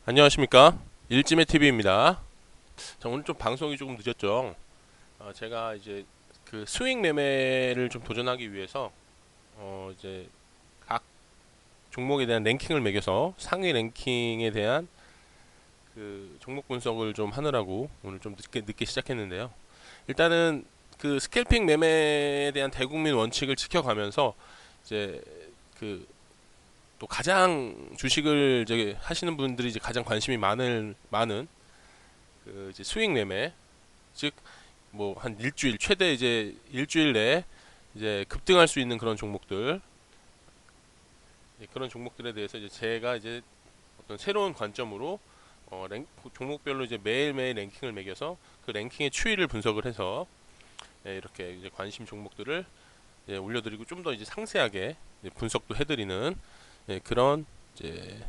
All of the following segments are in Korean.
안녕하십니까, 일찜의 TV입니다. 자, 오늘 좀 방송이 조금 늦었죠. 제가 이제 그 스윙 매매를 좀 도전하기 위해서 이제 각 종목에 대한 랭킹을 매겨서 상위 랭킹에 대한 그 종목 분석을 좀 하느라고 오늘 좀 늦게 시작했는데요. 일단은 그 스캘핑 매매에 대한 대국민 원칙을 지켜가면서 이제 그 또 가장 주식을 이제 하시는 분들이 이제 가장 관심이 많은 그 이제 스윙 매매, 즉 뭐 한 일주일, 최대 이제 일주일 내에 이제 급등할 수 있는 그런 종목들, 그런 종목들에 대해서 이제 제가 이제 어떤 새로운 관점으로 종목별로 이제 매일매일 랭킹을 매겨서 그 랭킹의 추이를 분석을 해서 이렇게 이제 관심 종목들을 올려드리고 좀 더 이제 상세하게 이제 분석도 해드리는 그런 이제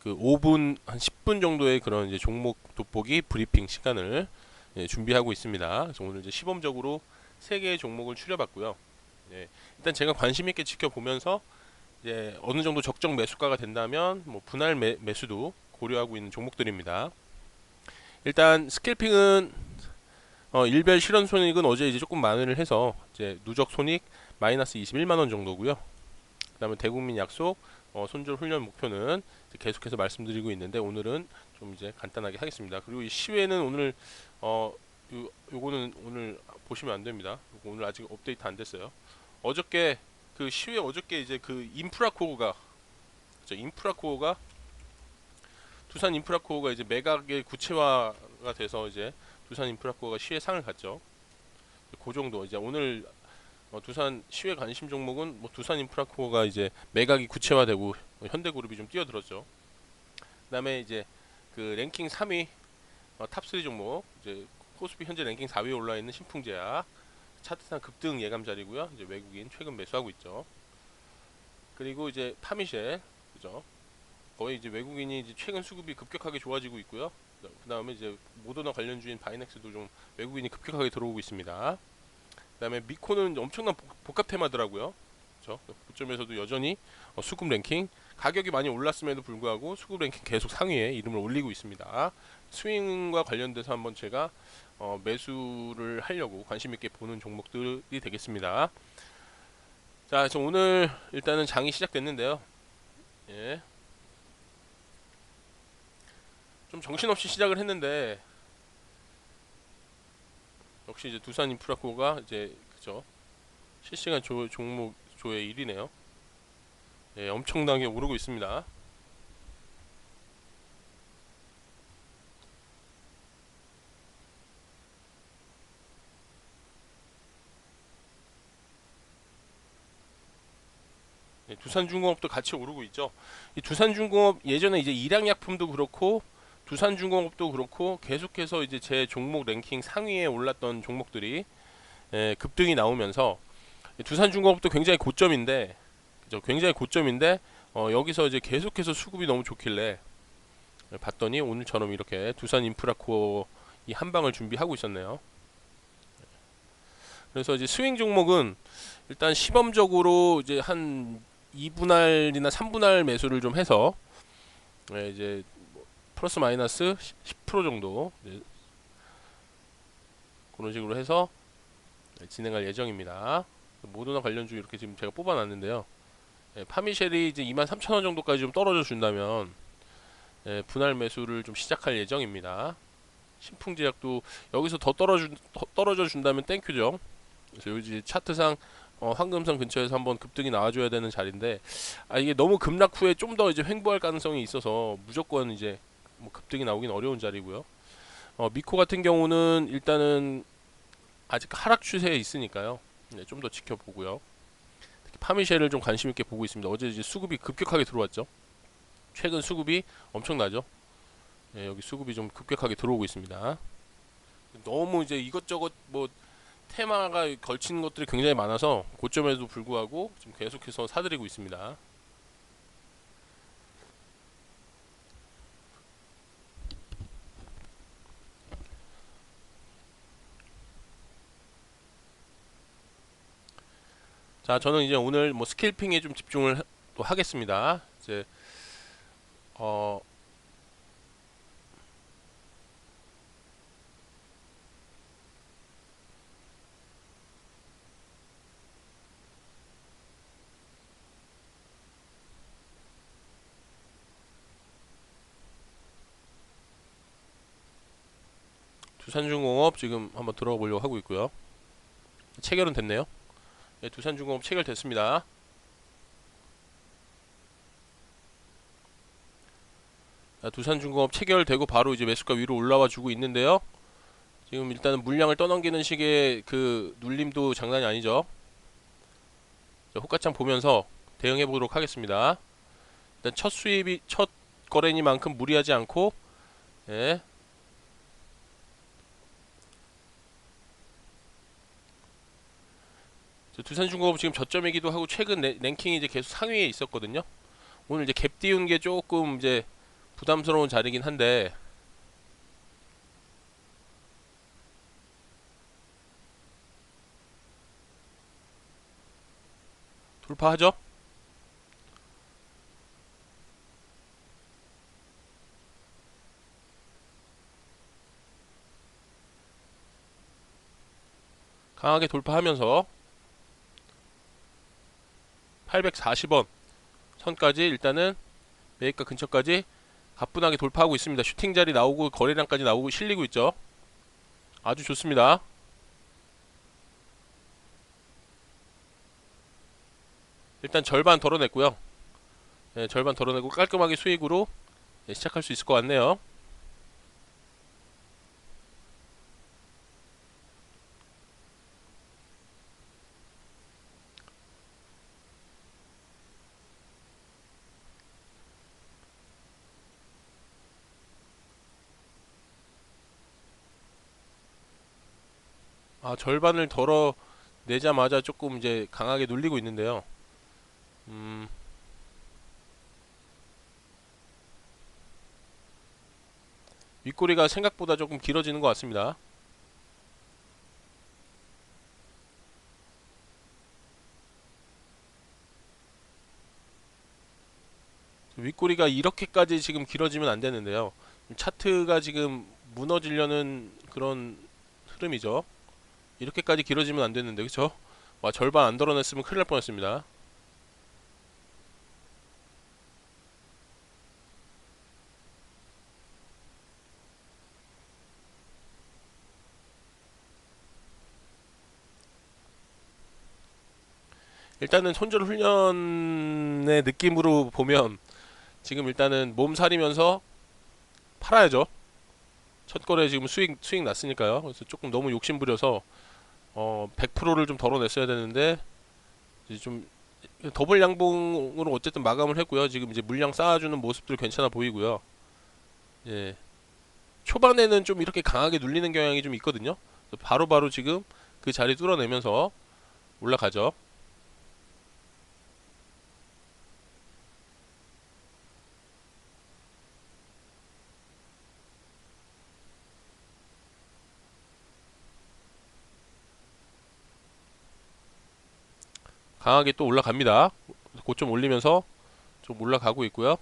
그 5분 한 10분 정도의 그런 이제 종목 돋보기 브리핑 시간을 준비하고 있습니다. 그래서 오늘 이제 시범적으로 3개의 종목을 추려봤고요. 일단 제가 관심 있게 지켜보면서 이제 어느 정도 적정 매수가가 된다면 뭐 분할 매수도 고려하고 있는 종목들입니다. 일단 스캘핑은 일별 실현 손익은 어제 이제 조금 만회를 해서 이제 누적 손익 마이너스 21만 원 정도고요. 그다음에 대국민 약속 손절 훈련 목표는 계속해서 말씀드리고 있는데 오늘은 좀 이제 간단하게 하겠습니다. 그리고 이 시외는 오늘 어 요거는 오늘 보시면 안 됩니다. 오늘 아직 업데이트 안 됐어요. 어저께 그 시외 어저께 이제 그 인프라코어가 그죠? 인프라코어가 두산 인프라코어가 이제 매각의 구체화가 돼서 이제 두산 인프라코어가 시외 상을 갔죠. 그 정도 이제 오늘 두산 시외 관심 종목은 뭐 두산 인프라코어가 이제 매각이 구체화되고 현대그룹이 좀 뛰어들었죠. 그다음에 이제 그 랭킹 3위 탑3 종목 이제 코스피 현재 랭킹 4위에 올라 있는 신풍제약 차트상 급등 예감 자리고요. 이제 외국인 최근 매수하고 있죠. 그리고 이제 파미셸 그죠? 거의 이제 외국인이 이제 최근 수급이 급격하게 좋아지고 있고요. 그다음에 이제 모더나 관련주인 바이넥스도 좀 외국인이 급격하게 들어오고 있습니다. 그다음에 미코는 엄청난 복합 테마더라고요. 그렇죠? 고점에서도 여전히 수급 랭킹 가격이 많이 올랐음에도 불구하고 수급 랭킹 계속 상위에 이름을 올리고 있습니다. 스윙과 관련돼서 한번 제가 매수를 하려고 관심 있게 보는 종목들이 되겠습니다. 자, 그래서 오늘 일단은 장이 시작됐는데요. 예. 좀 정신없이 시작을 했는데 역시 이제 두산 인프라코가 이제 그죠? 실시간 종목 조회 1위네요. 예, 엄청나게 오르고 있습니다. 예, 두산중공업도 같이 오르고 있죠. 이 두산중공업 예전에 이제 일양약품도 그렇고 두산중공업도 그렇고 계속해서 이제 제 종목 랭킹 상위에 올랐던 종목들이 급등이 나오면서 두산중공업도 굉장히 고점인데 그죠? 굉장히 고점인데 여기서 이제 계속해서 수급이 너무 좋길래 봤더니 오늘처럼 이렇게 두산인프라코어 이 한방을 준비하고 있었네요. 그래서 이제 스윙 종목은 일단 시범적으로 이제 한 2분할이나 3분할 매수를 좀 해서 이제 플러스 마이너스 10% 정도 그런 식으로 해서 진행할 예정입니다. 모더나 관련주 이렇게 지금 제가 뽑아놨는데요. 파미셸이 이제 23,000원 정도까지 좀 떨어져 준다면 분할 매수를 좀 시작할 예정입니다. 신풍제약도 여기서 더 떨어져 준다면 땡큐죠. 그래서 여기 차트상 황금선 근처에서 한번 급등이 나와줘야 되는 자리인데 이게 너무 급락 후에 좀 더 이제 횡보할 가능성이 있어서 무조건 이제 뭐 급등이 나오긴 어려운 자리고요. 미코 같은 경우는 일단은 아직 하락 추세에 있으니까요. 네, 좀 더 지켜보고요. 특히 파미셸을 좀 관심 있게 보고 있습니다. 어제 이제 수급이 급격하게 들어왔죠. 최근 수급이 엄청나죠. 네, 여기 수급이 좀 급격하게 들어오고 있습니다. 너무 이제 이것저것 뭐 테마가 걸친 것들이 굉장히 많아서 고점에도 불구하고 지금 계속해서 사들이고 있습니다. 자, 저는 이제 오늘 뭐 스캘핑에 좀 집중을 또 하겠습니다. 이제 어 두산중공업 지금 한번 들어가 보려고 하고 있고요. 체결은 됐네요. 네, 두산중공업 체결됐습니다. 자, 두산중공업 체결되고 바로 이제 매수가 위로 올라와 주고 있는데요. 지금 일단은 물량을 떠넘기는 식의 그 눌림도 장난이 아니죠. 자, 호가창 보면서 대응해 보도록 하겠습니다. 일단 첫 수입이 첫 거래니만큼 무리하지 않고, 예. 두산중공업 지금 저점이기도 하고 최근 랭킹이 이제 계속 상위에 있었거든요. 오늘 이제 갭 띄운 게 조금 이제 부담스러운 자리긴 한데, 돌파하죠? 강하게 돌파하면서 840원 선까지 일단은 매입가 근처까지 가뿐하게 돌파하고 있습니다. 슈팅 자리 나오고 거래량까지 나오고 실리고 있죠. 아주 좋습니다. 일단 절반 덜어냈고요. 네, 절반 덜어내고 깔끔하게 수익으로, 네, 시작할 수 있을 것 같네요. 아, 절반을 덜어내자마자 조금 이제 강하게 눌리고 있는데요. 음, 윗꼬리가 생각보다 조금 길어지는 것 같습니다. 윗꼬리가 이렇게까지 지금 길어지면 안 되는데요. 차트가 지금 무너지려는 그런 흐름이죠. 이렇게까지 길어지면 안 되는데, 그쵸? 와, 절반 안 덜어냈으면 큰일 날 뻔했습니다. 일단은 손절 훈련의 느낌으로 보면 지금 일단은 몸살이면서 팔아야죠. 첫 거래 지금 수익 났으니까요. 그래서 조금 너무 욕심 부려서 100%를 좀 덜어냈어야 되는데 이제 좀 더블 양봉으로 어쨌든 마감을 했고요. 지금 이제 물량 쌓아주는 모습들 괜찮아 보이고요. 예. 초반에는 좀 이렇게 강하게 눌리는 경향이 좀 있거든요. 바로바로 지금 그 자리 뚫어내면서 올라가죠. 강하게 또 올라갑니다. 고점 올리면서 좀 올라가고 있고요.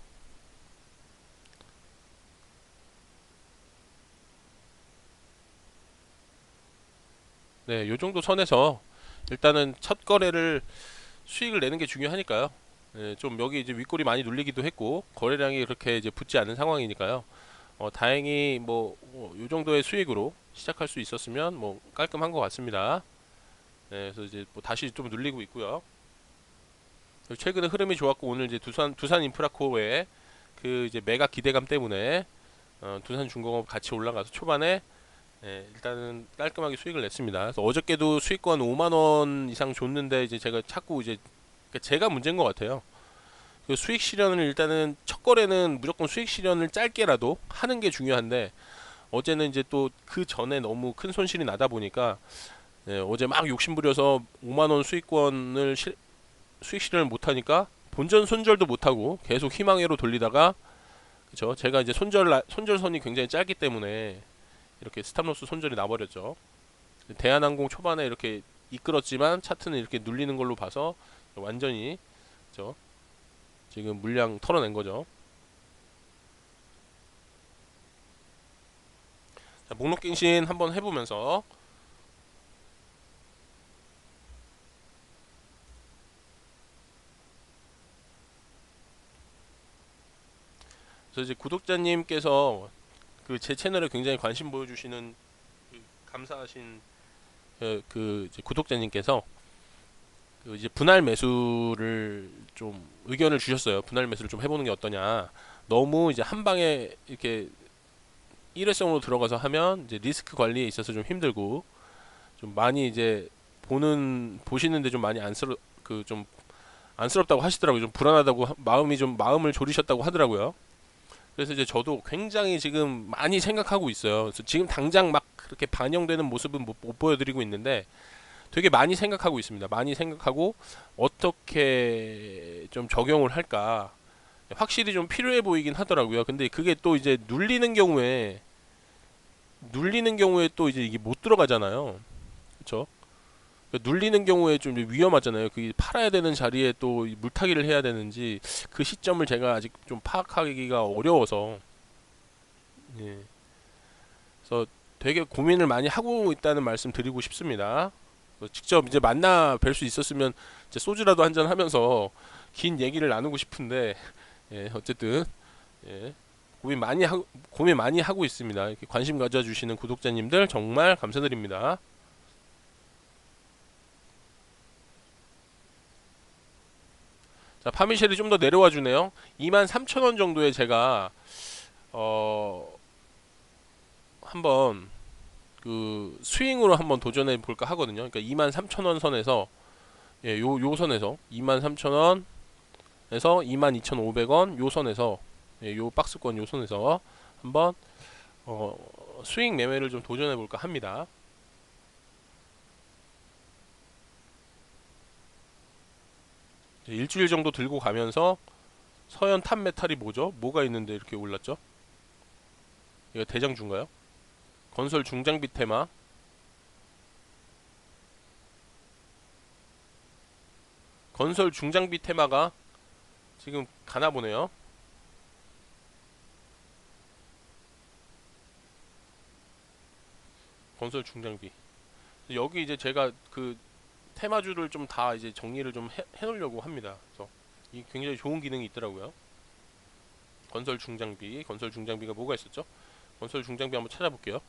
네, 요 정도 선에서 일단은 첫 거래를 수익을 내는 게 중요하니까요. 예, 좀 여기 이제 윗골이 많이 눌리기도 했고 거래량이 그렇게 이제 붙지 않은 상황이니까요. 다행히 뭐 요 정도의 수익으로 시작할 수 있었으면 뭐 깔끔한 것 같습니다. 네, 그래서 이제 뭐 다시 좀 눌리고 있고요. 최근에 흐름이 좋았고 오늘 이제 두산 인프라코어의 그 이제 메가 기대감 때문에 두산중공업 같이 올라가서 초반에, 예, 일단은 깔끔하게 수익을 냈습니다. 그래서 어저께도 수익권 5만 원 이상 줬는데 이제 제가 자꾸 이제 그러니까 제가 문제인 것 같아요. 그 수익 실현을 일단은 첫 거래는 무조건 수익 실현을 짧게라도 하는 게 중요한데 어제는 이제 또 그 전에 너무 큰 손실이 나다 보니까, 예, 어제 막 욕심부려서 5만 원 수익권을 수익 실현을 못 하니까 본전 손절도 못 하고 계속 희망회로 돌리다가, 그죠? 제가 이제 손절선이 굉장히 짧기 때문에 이렇게 스탑로스 손절이 나버렸죠. 대한항공 초반에 이렇게 이끌었지만 차트는 이렇게 눌리는 걸로 봐서 완전히, 그죠? 지금 물량 털어낸 거죠. 자, 목록 갱신 한번 해보면서 그래서 이제 구독자님께서 그 제 채널에 굉장히 관심 보여주시는 감사하신 그 이제 구독자님께서 그 이제 분할 매수를 좀 의견을 주셨어요. 분할 매수를 좀 해보는 게 어떠냐. 너무 이제 한 방에 이렇게 일회성으로 들어가서 하면 이제 리스크 관리에 있어서 좀 힘들고 좀 많이 이제 보시는데 좀 많이 좀 안쓰럽다고 하시더라고요. 좀 불안하다고 마음을 졸이셨다고 하더라고요. 그래서 이제 저도 굉장히 지금 많이 생각하고 있어요. 그래서 지금 당장 막 그렇게 반영되는 모습은 못 보여드리고 있는데 되게 많이 생각하고 있습니다. 많이 생각하고 어떻게 좀 적용을 할까 확실히 좀 필요해 보이긴 하더라고요. 근데 그게 또 이제 눌리는 경우에 또 이제 이게 못 들어가잖아요. 그렇죠? 눌리는 경우에 좀 위험하잖아요. 그 팔아야 되는 자리에 또 물타기를 해야 되는지 그 시점을 제가 아직 좀 파악하기가 어려워서 예. 그래서 되게 고민을 많이 하고 있다는 말씀 드리고 싶습니다. 직접 이제 만나 뵐 수 있었으면 이제 소주라도 한잔 하면서 긴 얘기를 나누고 싶은데 예, 어쨌든 예, 고민 많이 하고 있습니다. 이렇게 관심 가져주시는 구독자님들 정말 감사드립니다. 자, 파미쉘이 좀 더 내려와 주네요. 23,000원 정도에 제가 어 한번 그 스윙으로 한번 도전해 볼까 하거든요. 그러니까 23,000원 선에서 요 선에서 23,000원에서 22,500원 요 선에서 요 박스권 요 선에서 한번 스윙 매매를 좀 도전해 볼까 합니다. 일주일 정도 들고 가면서 서현 탑 메탈이 뭐죠? 뭐가 있는데 이렇게 올랐죠? 이거 대장주인가요? 건설 중장비 테마. 건설 중장비 테마가 지금 가나 보네요. 건설 중장비. 여기 이제 제가 그 테마주를 좀 다 이제 정리를 좀 해놓으려고 합니다. 그래서 이 굉장히 좋은 기능이 있더라고요. 건설 중장비가 뭐가 있었죠? 건설 중장비 한번 찾아볼게요.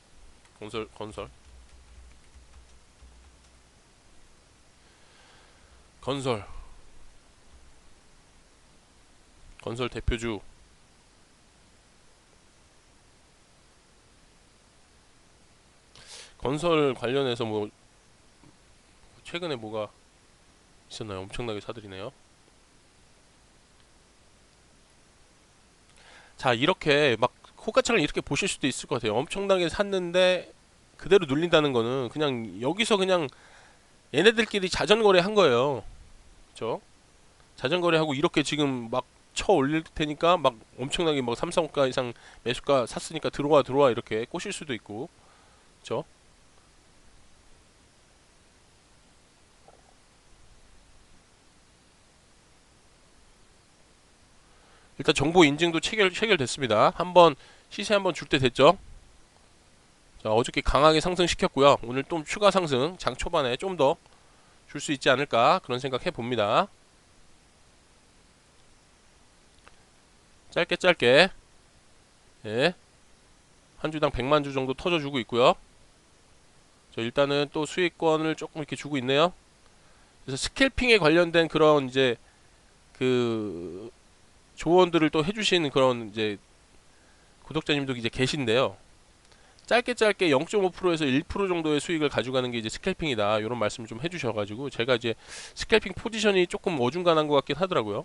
건설 건설 건설 대표주. 건설 관련해서 뭐 최근에 뭐가 있었나요? 엄청나게 사들이네요. 자, 이렇게 막 호가창을 이렇게 보실 수도 있을 것 같아요. 엄청나게 샀는데 그대로 눌린다는 거는 그냥 여기서 그냥 얘네들끼리 자전거래 한 거예요. 그렇죠? 자전거래 하고 이렇게 지금 막 쳐 올릴 테니까 막 엄청나게 막 3, 4가 이상 매수가 샀으니까 들어와 이렇게 꼬실 수도 있고. 그렇죠? 일단 정보 인증도 체결됐습니다. 한번 시세 한번 줄 때 됐죠? 자, 어저께 강하게 상승시켰고요. 오늘 좀 추가 상승 장 초반에 좀 더 줄 수 있지 않을까 그런 생각 해봅니다. 짧게 예, 한 주당 100만 주 정도 터져주고 있고요. 저 일단은 또 수익권을 조금 이렇게 주고 있네요. 그래서 스캘핑에 관련된 그런 이제 그 조언들을 또 해주신 그런 이제 구독자님도 이제 계신데요. 짧게 0.5%에서 1% 정도의 수익을 가져가는 게 이제 스캘핑이다. 이런 말씀 좀 해주셔가지고 제가 이제 스캘핑 포지션이 조금 어중간한 것 같긴 하더라고요.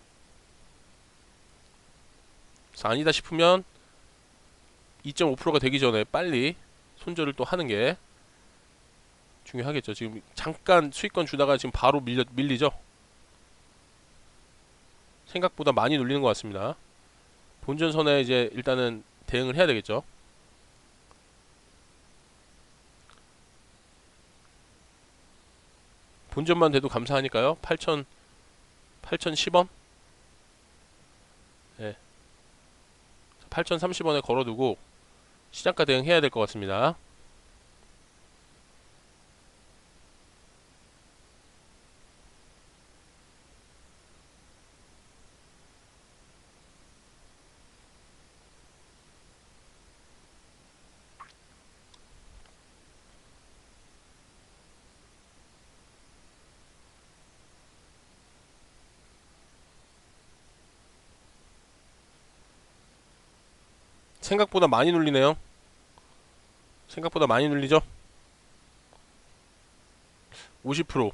그래서 아니다 싶으면 2.5%가 되기 전에 빨리 손절을 또 하는 게 중요하겠죠. 지금 잠깐 수익권 주다가 지금 바로 밀리죠. 생각보다 많이 눌리는 것 같습니다. 본전선에 이제 일단은 대응을 해야 되겠죠. 본전만 돼도 감사하니까요. 8,010원? 네. 8,030원에 걸어두고 시장가 대응해야 될 것 같습니다. 생각보다 많이 눌리네요. 생각보다 많이 눌리죠? 50%.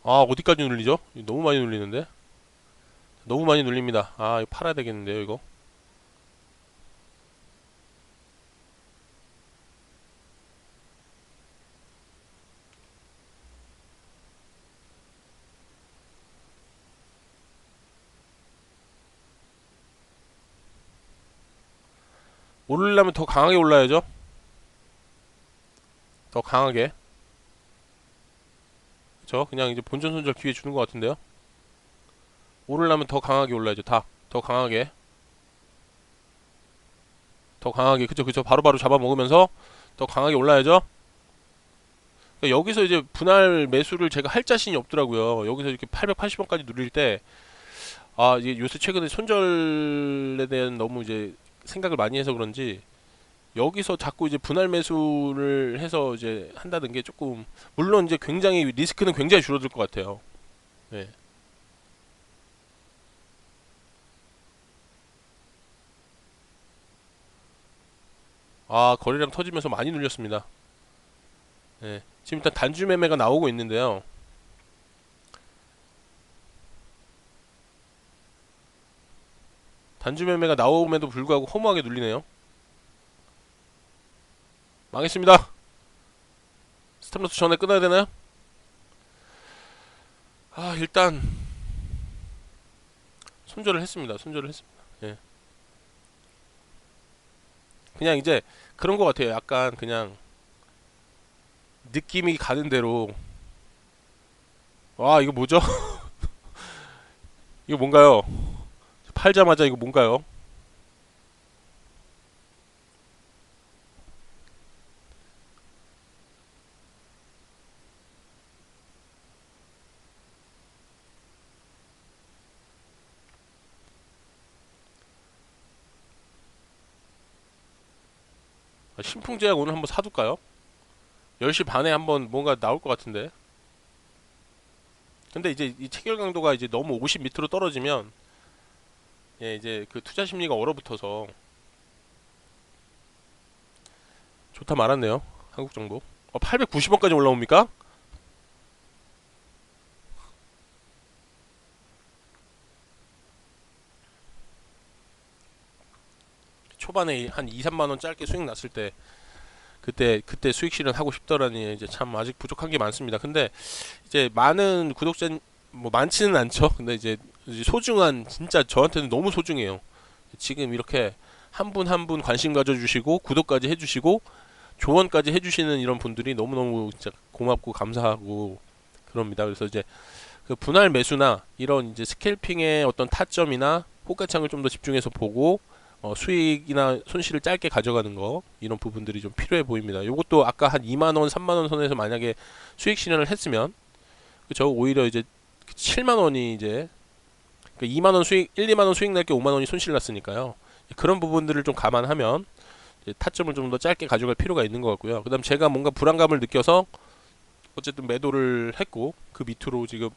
아, 어디까지 눌리죠? 너무 많이 눌리는데? 너무 많이 눌립니다. 아, 이거 팔아야 되겠는데요, 이거. 오르려면 더 강하게 올라야죠. 더 강하게. 그쵸? 그냥 이제 본전 손절 기회 주는 것 같은데요. 오르려면 더 강하게 올라야죠. 더 강하게. 더 강하게. 그쵸, 그쵸. 바로바로 잡아먹으면서 더 강하게 올라야죠. 그러니까 여기서 이제 분할 매수를 제가 할 자신이 없더라고요. 여기서 이렇게 880원까지 누릴 때, 아, 이게 요새 최근에 손절에 대한 너무 이제 생각을 많이 해서 그런지, 여기서 자꾸 이제 분할 매수를 해서 이제 한다는 게 조금, 물론 이제 굉장히 리스크는 굉장히 줄어들 것 같아요. 네. 아, 거래량 터지면서 많이 눌렸습니다. 네. 지금 일단 단주 매매가 나오고 있는데요. 단주 매매가 나옴에도 불구하고 허무하게 눌리네요. 망했습니다. 스탑로스 전에 끊어야 되나요? 아, 일단 손절을 했습니다. 손절을 했습니다. 예. 그냥 이제 그런 것 같아요. 약간 그냥 느낌이 가는 대로. 와, 이거 뭐죠? 이거 뭔가요? 팔자마자 이거 뭔가요? 아, 신풍제약 오늘 한번 사둘까요? 10시 반에 한번 뭔가 나올 것 같은데. 근데 이제 이 체결 강도가 이제 너무 50 밑으로 떨어지면, 예, 이제 그 투자 심리가 얼어붙어서 좋다 말았네요. 한국 정도. 890원까지 올라옵니까? 초반에 한 2, 3만 원 짧게 수익 났을 때 그때 수익 실현하고 싶더라니. 이제 참 아직 부족한 게 많습니다. 근데 이제 많은 구독자 뭐 많지는 않죠. 근데 이제 소중한, 진짜 저한테는 너무 소중해요. 지금 이렇게 한 분 한 분 관심 가져주시고 구독까지 해주시고 조언까지 해주시는 이런 분들이 너무너무 진짜 고맙고 감사하고 그럽니다. 그래서 이제 그 분할 매수나 이런 이제 스캘핑의 어떤 타점이나 호가창을 좀 더 집중해서 보고 수익이나 손실을 짧게 가져가는 거, 이런 부분들이 좀 필요해 보입니다. 이것도 아까 한 2만원, 3만원 선에서 만약에 수익 실현을 했으면, 그죠? 오히려 이제 7만원이 이제, 그러니까 2만원 수익, 1, 2만원 수익 날 게 5만원이 손실 났으니까요. 그런 부분들을 좀 감안하면 이제 타점을 좀 더 짧게 가져갈 필요가 있는 것 같고요. 그 다음 제가 뭔가 불안감을 느껴서 어쨌든 매도를 했고, 그 밑으로 지금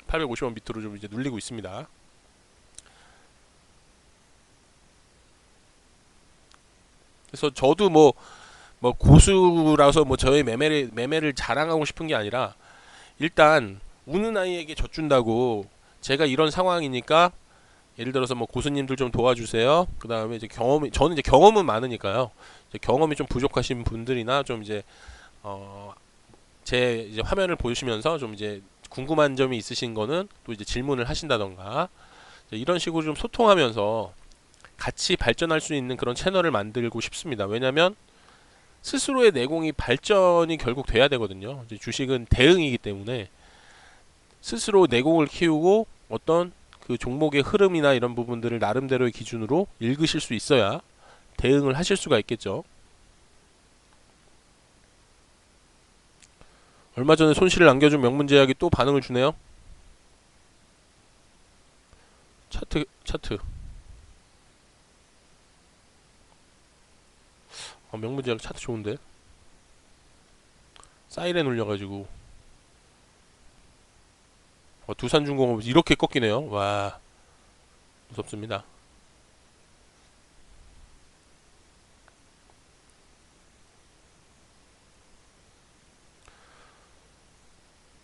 850원 밑으로 좀 이제 눌리고 있습니다. 그래서 저도 뭐 고수라서 뭐 저의 매매를 자랑하고 싶은 게 아니라, 일단 우는 아이에게 젖준다고, 제가 이런 상황이니까 예를 들어서 뭐 고수님들 좀 도와주세요. 그 다음에 이제 저는 이제 경험은 많으니까요. 이제 경험이 좀 부족하신 분들이나 좀 이제 제 이제 화면을 보시면서 좀 이제 궁금한 점이 있으신 거는 또 이제 질문을 하신다던가, 이런 식으로 좀 소통하면서 같이 발전할 수 있는 그런 채널을 만들고 싶습니다. 왜냐면 스스로의 내공이 발전이 결국 돼야 되거든요. 이제 주식은 대응이기 때문에 스스로 내공을 키우고 어떤 그 종목의 흐름이나 이런 부분들을 나름대로의 기준으로 읽으실 수 있어야 대응을 하실 수가 있겠죠. 얼마 전에 손실을 안겨준 명문제약이 또 반응을 주네요. 차트. 명문제약 차트 좋은데. 사이렌 울려가지고. 두산중공업 이렇게 꺾이네요. 와, 무섭습니다.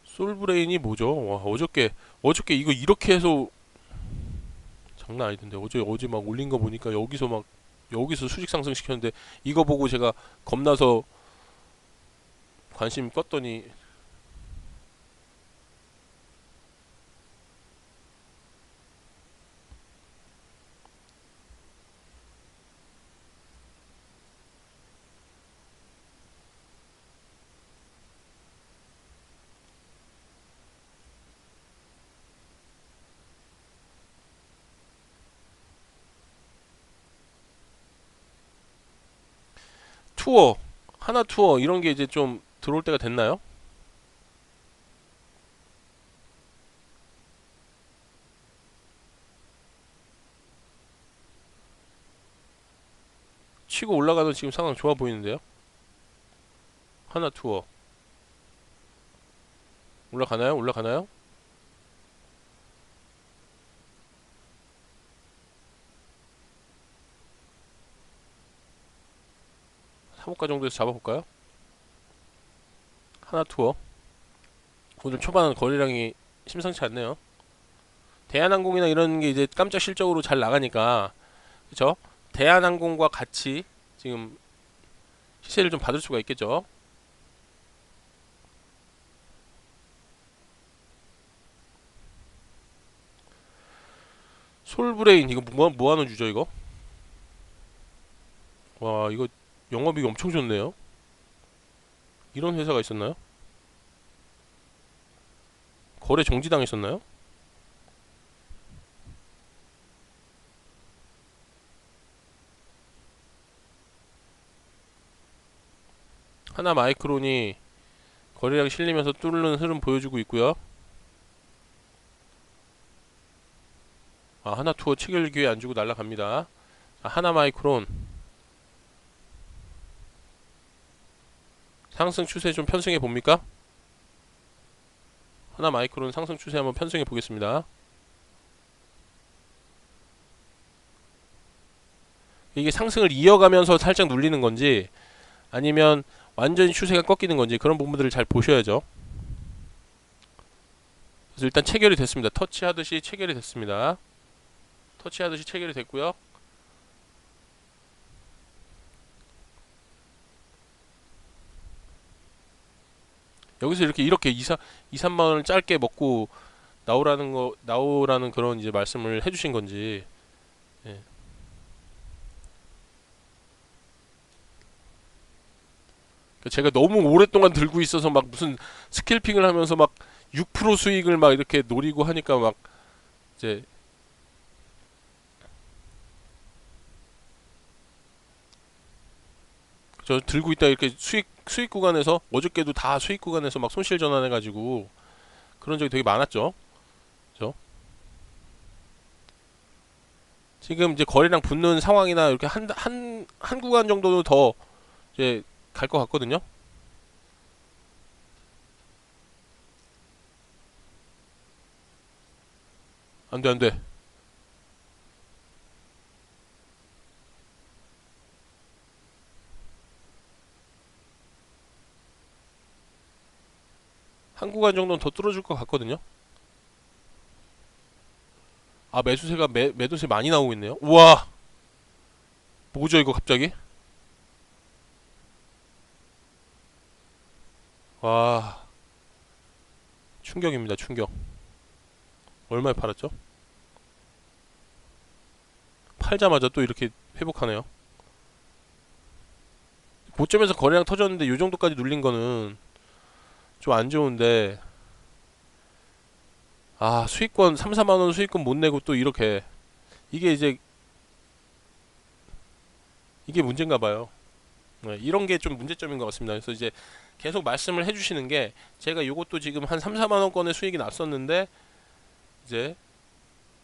솔브레인이 뭐죠? 와, 어저께 이거 이렇게 해서 장난 아니던데. 어제 막 올린 거 보니까 여기서 수직 상승 시켰는데, 이거 보고 제가 겁나서 관심 껐더니 투어 하나 투어 이런 게 이제 좀 들어올 때가 됐나요? 치고 올라가던 지금 상황 좋아 보이는데요. 하나 투어 올라가나요? 올라가나요? 사고가 정도에서 잡아볼까요? 하나 투어 오늘 초반 거래량이 심상치 않네요. 대한항공이나 이런 게 이제 깜짝 실적으로 잘 나가니까, 그쵸? 대한항공과 같이 지금 시세를 좀 받을 수가 있겠죠. 솔브레인 이거 뭐 하는 주죠 이거? 와, 이거 영업이익 엄청 좋네요. 이런 회사가 있었나요? 거래 정지당했었나요? 하나 마이크론이 거래량 실리면서 뚫는 흐름 보여주고 있고요. 하나 투어 체결 기회 안 주고 날아갑니다. 하나 마이크론 상승 추세 좀 편승해 봅니까? 하나 마이크론 상승 추세 한번 편승해 보겠습니다. 이게 상승을 이어가면서 살짝 눌리는 건지, 아니면 완전히 추세가 꺾이는 건지, 그런 부분들을 잘 보셔야죠. 그래서 일단 체결이 됐습니다. 터치하듯이 체결이 됐습니다. 터치하듯이 체결이 됐고요. 여기서 이렇게 2, 3만 원을 짧게 먹고 나오라는 그런 이제 말씀을 해주신 건지. 예. 제가 너무 오랫동안 들고 있어서 막 무슨 스캘핑을 하면서 막 6% 수익을 막 이렇게 노리고 하니까 막 이제 저 들고 있다 이렇게 수익 구간에서, 어저께도 다 수익 구간에서 막 손실 전환해가지고 그런 적이 되게 많았죠. 그죠? 지금 이제 거래량 붙는 상황이나 이렇게 한 구간 정도는 더 이제 갈 것 같거든요. 안 돼, 안 돼. 한 구간 정도는 더 뚫어줄 것 같거든요. 매수세가 매도세 많이 나오고 있네요. 우와, 뭐죠 이거 갑자기? 와, 충격입니다, 충격. 얼마에 팔았죠? 팔자마자 또 이렇게 회복하네요. 고점에서 거래량 터졌는데 요 정도까지 눌린 거는 좀 안 좋은데, 수익권 3, 4만 원 수익권 못 내고 또 이렇게, 이게 이제 이게 문제인가 봐요. 네, 이런 게 좀 문제점인 것 같습니다. 그래서 이제 계속 말씀을 해주시는 게, 제가 요것도 지금 한 3, 4만 원권의 수익이 났었는데, 이제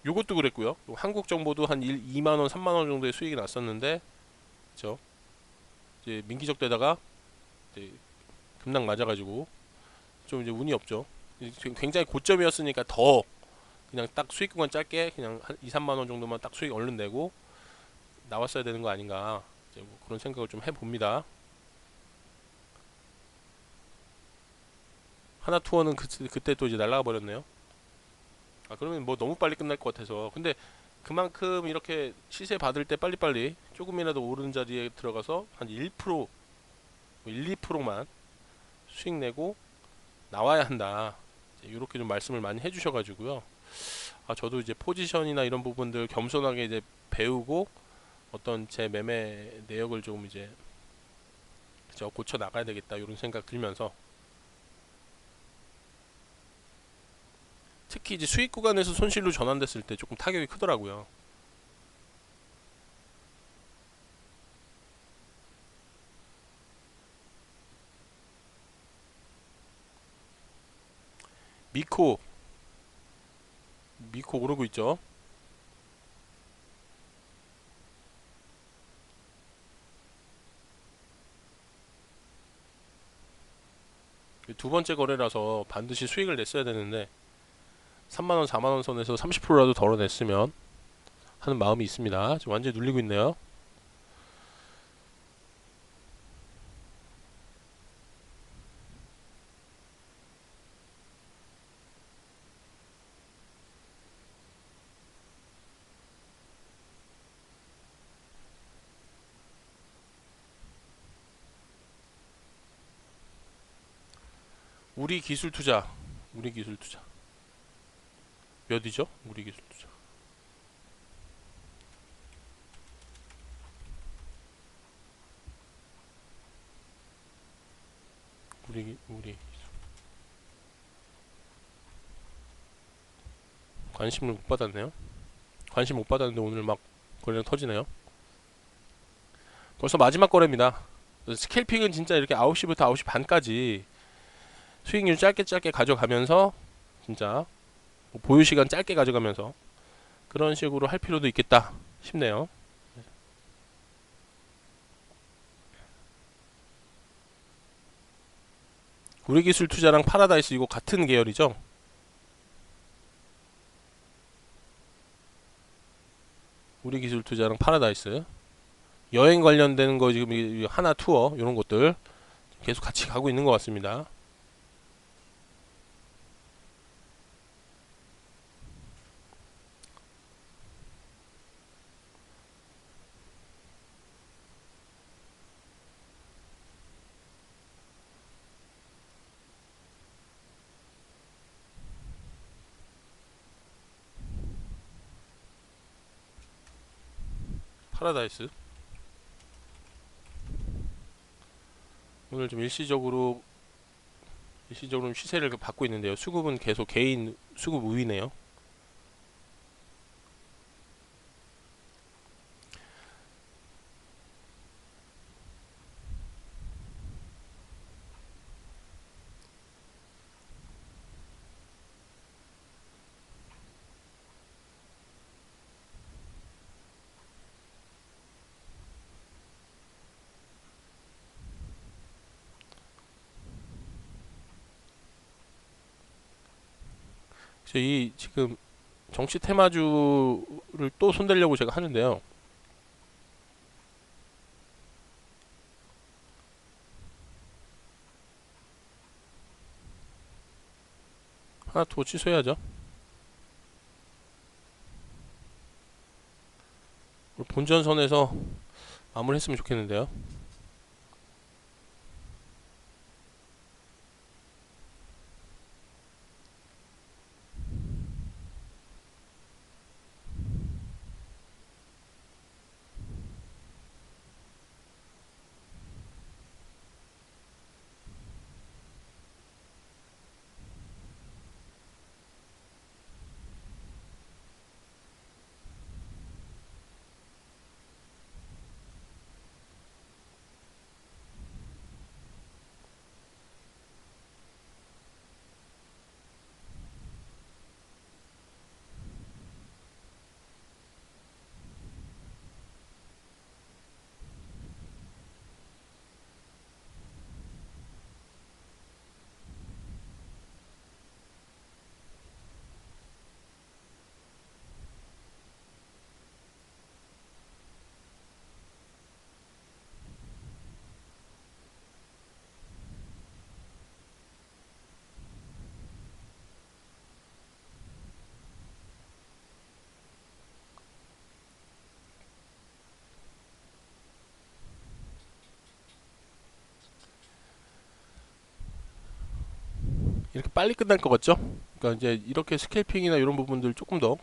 요것도 그랬고요. 한국정보도 한 2만 원, 3만 원 정도의 수익이 났었는데, 그죠? 이제 민기적 되다가 이제 급락 맞아가지고 좀 이제 운이 없죠. 지금 굉장히 고점이었으니까 더 그냥 딱 수익 구간 짧게 그냥 한 2, 3만 원 정도만 딱 수익 얼른 내고 나왔어야 되는 거 아닌가, 이제 뭐 그런 생각을 좀 해봅니다. 하나투어는 그때 또 이제 날라가 버렸네요. 아, 그러면 뭐 너무 빨리 끝날 것 같아서. 근데 그만큼 이렇게 시세 받을 때 빨리빨리 조금이라도 오르는 자리에 들어가서 한 1%, 1, 2%만 수익 내고 나와야 한다, 이렇게 좀 말씀을 많이 해주셔가지고요. 아, 저도 이제 포지션이나 이런 부분들 겸손하게 이제 배우고 어떤 제 매매 내역을 좀 이제 저 고쳐 나가야 되겠다, 이런 생각 들면서, 특히 이제 수익 구간에서 손실로 전환됐을 때 조금 타격이 크더라고요. 미코 미코 오르고 있죠. 두 번째 거래라서 반드시 수익을 냈어야 되는데 3만원 4만원 선에서 30%라도 덜어냈으면 하는 마음이 있습니다. 지금 완전히 눌리고 있네요. 우리기술투자 우리기술투자 몇이죠? 우리기술투자 우리 관심을 못 받았네요. 관심 못 받았는데 오늘 막 거래가 터지네요. 벌써 마지막 거래입니다. 스캘핑은 진짜 이렇게 9시부터 9시 반까지 수익률 짧게 짧게 가져가면서, 진짜 뭐 보유 시간 짧게 가져가면서 그런 식으로 할 필요도 있겠다 싶네요. 우리기술투자랑 파라다이스 이거 같은 계열이죠? 우리기술투자랑 파라다이스 여행 관련되는 거 지금 하나 투어 이런 것들 계속 같이 가고 있는 것 같습니다. 파라다이스 오늘 좀 일시적으로 시세를 받고 있는데요. 수급은 계속 개인 수급 우위네요. 그래서 이 지금 정치 테마주를 또 손대려고 제가 하는데요. 하나 더 취소해야죠. 본전선에서 마무리했으면 좋겠는데요. 이렇게 빨리 끝날 것 같죠? 그러니까 이제 이렇게 스캘핑이나 이런 부분들 조금 더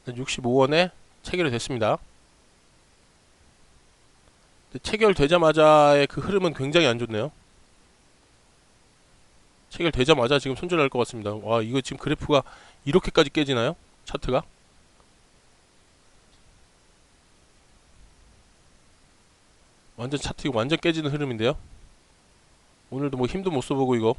65원에 체결이 됐습니다. 체결되자마자의 그 흐름은 굉장히 안 좋네요. 체결되자마자 지금 손절할 것 같습니다. 와, 이거 지금 그래프가 이렇게까지 깨지나요? 차트가? 완전 차트 이거 완전 깨지는 흐름인데요. 오늘도 뭐 힘도 못 써보고 이거.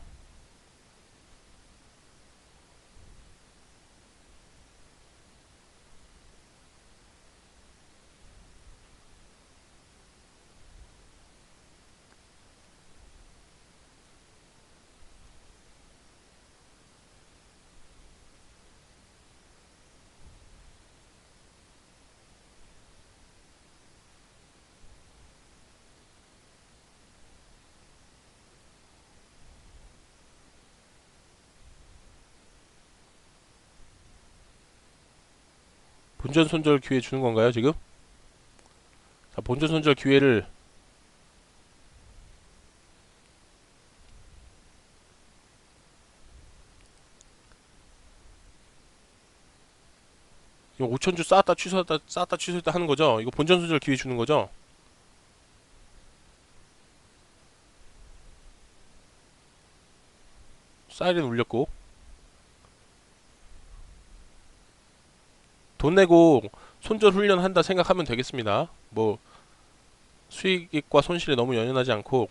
본전 손절 기회 주는 건가요, 지금? 자, 본전 손절 기회를 이거 5천주 쌓았다 취소했다 쌓았다 취소했다 하는 거죠? 이거 본전 손절 기회 주는 거죠? 사이렌 울렸고 돈 내고 손절 훈련한다 생각하면 되겠습니다. 뭐 수익과 손실에 너무 연연하지 않고.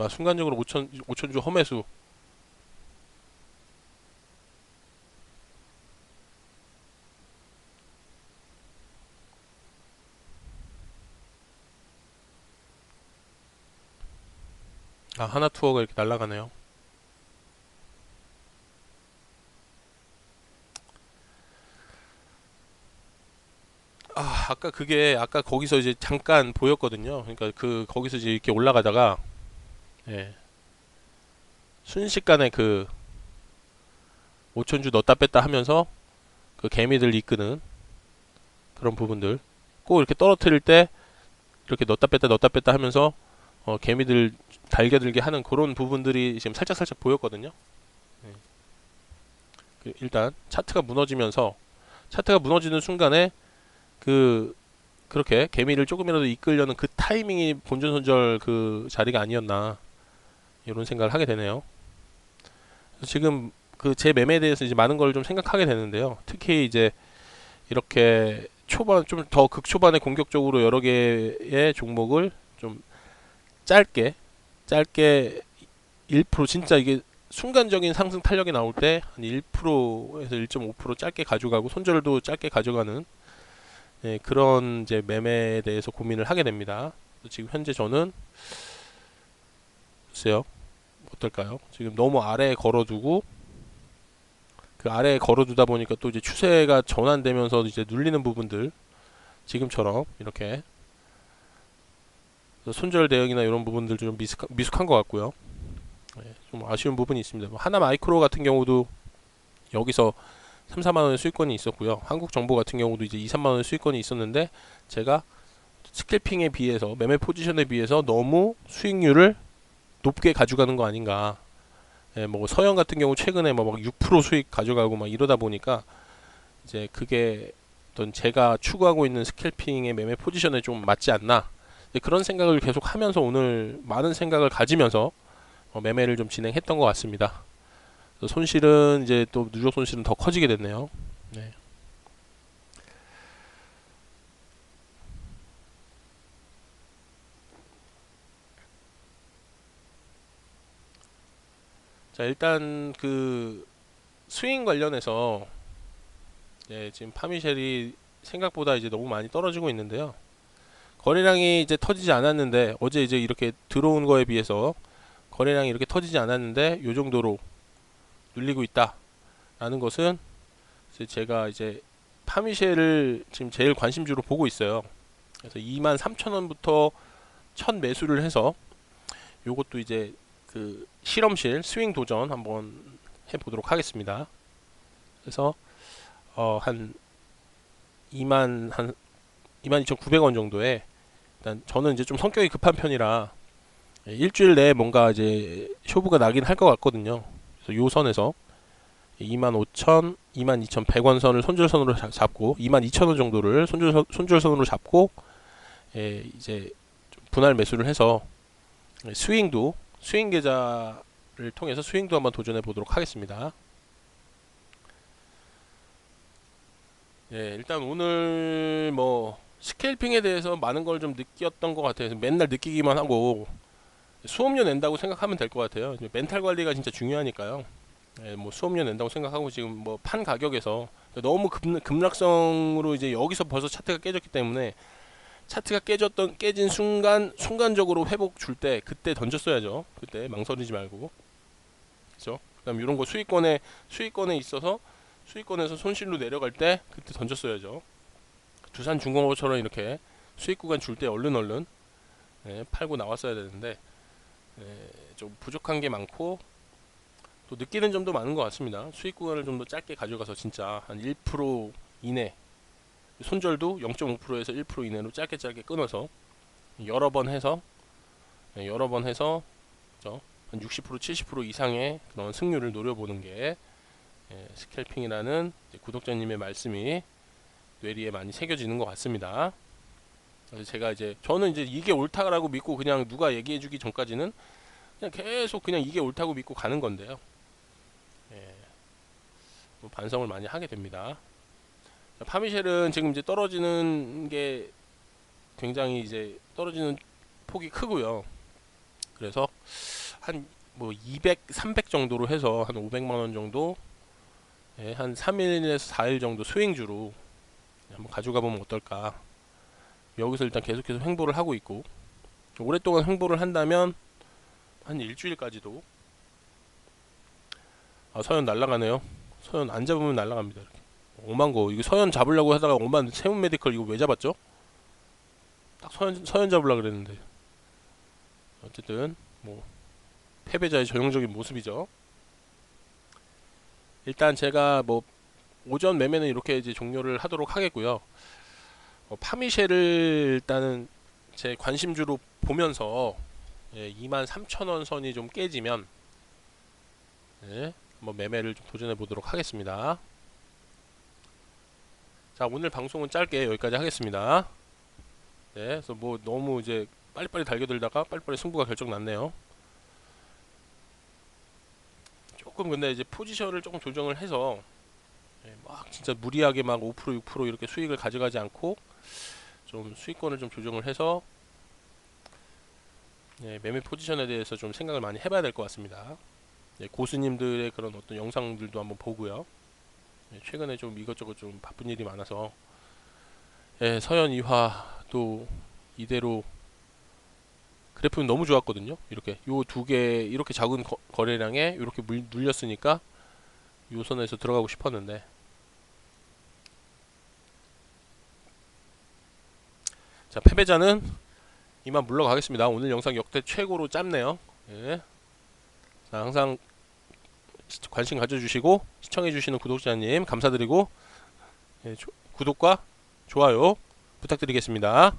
순간적으로 5천주 험해수. 하나투어가 이렇게 날아가네요. 아까 그게 아까 거기서 이제 잠깐 보였거든요. 그러니까 거기서 이제 이렇게 올라가다가 예, 순식간에 그 5천주 넣었다 뺐다 하면서 그 개미들 이끄는 그런 부분들, 꼭 이렇게 떨어뜨릴 때 이렇게 넣었다 뺐다 하면서 개미들 달겨들게 하는 그런 부분들이 지금 살짝 보였거든요. 네. 일단 차트가 무너지는 순간에 그렇게 개미를 조금이라도 이끌려는 그 타이밍이 본전 손절 그 자리가 아니었나 이런 생각을 하게 되네요. 지금 그 제 매매에 대해서 이제 많은 걸 좀 생각하게 되는데요. 특히 이제 이렇게 초반 좀 더 극초반에 공격적으로 여러 개의 종목을 좀 짧게 1% 진짜 이게 순간적인 상승 탄력이 나올 때 한 1%에서 1.5% 짧게 가져가고 손절도 짧게 가져가는 그런 이제 매매에 대해서 고민을 하게 됩니다. 지금 현재 저는 글쎄요, 어떨까요? 지금 너무 아래에 걸어두고 그 아래에 걸어두다 보니까 또 이제 추세가 전환되면서 이제 눌리는 부분들, 지금처럼 이렇게 손절 대응이나 이런 부분들 좀 미숙한 것 같고요. 좀 아쉬운 부분이 있습니다. 하나 마이크로 같은 경우도 여기서 3, 4만원의 수익권이 있었고요. 한국정보 같은 경우도 이제 2, 3만원의 수익권이 있었는데 제가 스캘핑에 비해서 매매 포지션에 비해서 너무 수익률을 높게 가져가는 거 아닌가. 뭐 서영 같은 경우 최근에 뭐 막 6% 수익 가져가고 막 이러다 보니까 이제 그게 어떤 제가 추구하고 있는 스캘핑의 매매 포지션에 좀 맞지 않나. 그런 생각을 계속 하면서 오늘 많은 생각을 가지면서 매매를 좀 진행했던 것 같습니다. 손실은 이제 또 누적 손실은 더 커지게 됐네요. 네. 자, 일단 그 스윙 관련해서 지금 파미셸이 생각보다 이제 너무 많이 떨어지고 있는데요. 거래량이 이제 터지지 않았는데 어제 이제 이렇게 들어온 거에 비해서 거래량이 이렇게 터지지 않았는데 요 정도로 눌리고 있다라는 것은 제가 이제 파미셸을 지금 제일 관심주로 보고 있어요. 그래서 23,000원부터 첫 매수를 해서 요것도 이제 그 실험실 스윙 도전 한번 해보도록 하겠습니다. 그래서 한 22,900원 정도에, 일단 저는 이제 좀 성격이 급한 편이라 일주일 내에 뭔가 이제 쇼부가 나긴 할 것 같거든요. 그래서 요 선에서 25,000, 22,100원 선을 손절선으로 잡고 22,000원 정도를 손절선으로 잡고, 이제 좀 분할 매수를 해서 스윙 계좌를 통해서 스윙도 한번 도전해 보도록 하겠습니다. 일단 오늘 뭐 스캘핑에 대해서 많은 걸 좀 느꼈던 것 같아요. 맨날 느끼기만 하고 수업료 낸다고 생각하면 될 것 같아요. 멘탈 관리가 진짜 중요하니까요. 뭐 수업료 낸다고 생각하고 지금 뭐 판 가격에서 너무 급락성으로 이제 여기서 벌써 차트가 깨졌기 때문에, 차트가 깨진 순간적으로 회복 줄 때 그때 던졌어야죠. 그때 망설이지 말고, 그죠? 그다음 이런 거 수익권에 있어서 수익권에서 손실로 내려갈 때 그때 던졌어야죠. 두산중공업처럼 이렇게 수익 구간 줄 때 얼른 팔고 나왔어야 되는데, 좀 부족한 게 많고 또 느끼는 점도 많은 것 같습니다. 수익 구간을 좀 더 짧게 가져가서 진짜 한 1% 이내, 손절도 0.5%에서 1% 이내로 짧게 끊어서 여러 번 해서 그죠? 한 60% 70% 이상의 그런 승률을 노려보는 게, 스캘핑이라는 구독자님의 말씀이 뇌리에 많이 새겨지는 것 같습니다. 그래서 저는 이제 이게 옳다라고 믿고 그냥 누가 얘기해주기 전까지는 그냥 계속 그냥 이게 옳다고 믿고 가는 건데요. 뭐 반성을 많이 하게 됩니다. 파미쉘은 지금 이제 떨어지는 게 굉장히 이제 떨어지는 폭이 크고요. 그래서 한 뭐 200, 300 정도로 해서 한 500만원 정도, 한 3일에서 4일 정도 스윙주로 한번 가져가 보면 어떨까. 여기서 일단 계속해서 횡보를 하고 있고, 오랫동안 횡보를 한다면 한 일주일까지도. 서현 날라가네요. 서현 안 잡으면 날라갑니다. 이렇게. 5만고 이거 서현 잡으려고 하다가 5만 세운 메디컬 이거 왜 잡았죠? 딱 서현 잡으려고 그랬는데. 어쨌든 뭐 패배자의 전형적인 모습이죠. 일단 제가 뭐 오전 매매는 이렇게 이제 종료를 하도록 하겠고요. 파미쉘을 일단은 제 관심주로 보면서, 23,000원 선이 좀 깨지면, 뭐 매매를 좀 도전해 보도록 하겠습니다. 자, 오늘 방송은 짧게 여기까지 하겠습니다. 그래서 뭐 너무 이제 빨리빨리 달겨들다가 빨리빨리 승부가 결정 났네요. 조금 근데 이제 포지션을 조금 조정을 해서, 막 진짜 무리하게 막 5% 6% 이렇게 수익을 가져가지 않고 좀 수익권을 좀 조정을 해서, 매매 포지션에 대해서 좀 생각을 많이 해봐야 될 것 같습니다. 고수님들의 그런 어떤 영상들도 한번 보고요. 최근에 좀 이것저것 좀 바쁜 일이 많아서, 서현 이화도 이대로 그래프는 너무 좋았거든요. 이렇게 요 두 개 이렇게 작은 거래량에 이렇게 눌렸으니까 요 선에서 들어가고 싶었는데, 자, 패배자는 이만 물러가겠습니다. 오늘 영상 역대 최고로 짧네요. 자, 항상 관심 가져주시고 시청해주시는 구독자님 감사드리고, 구독과 좋아요 부탁드리겠습니다.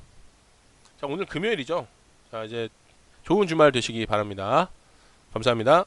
자, 오늘 금요일이죠. 자, 이제 좋은 주말 되시기 바랍니다. 감사합니다.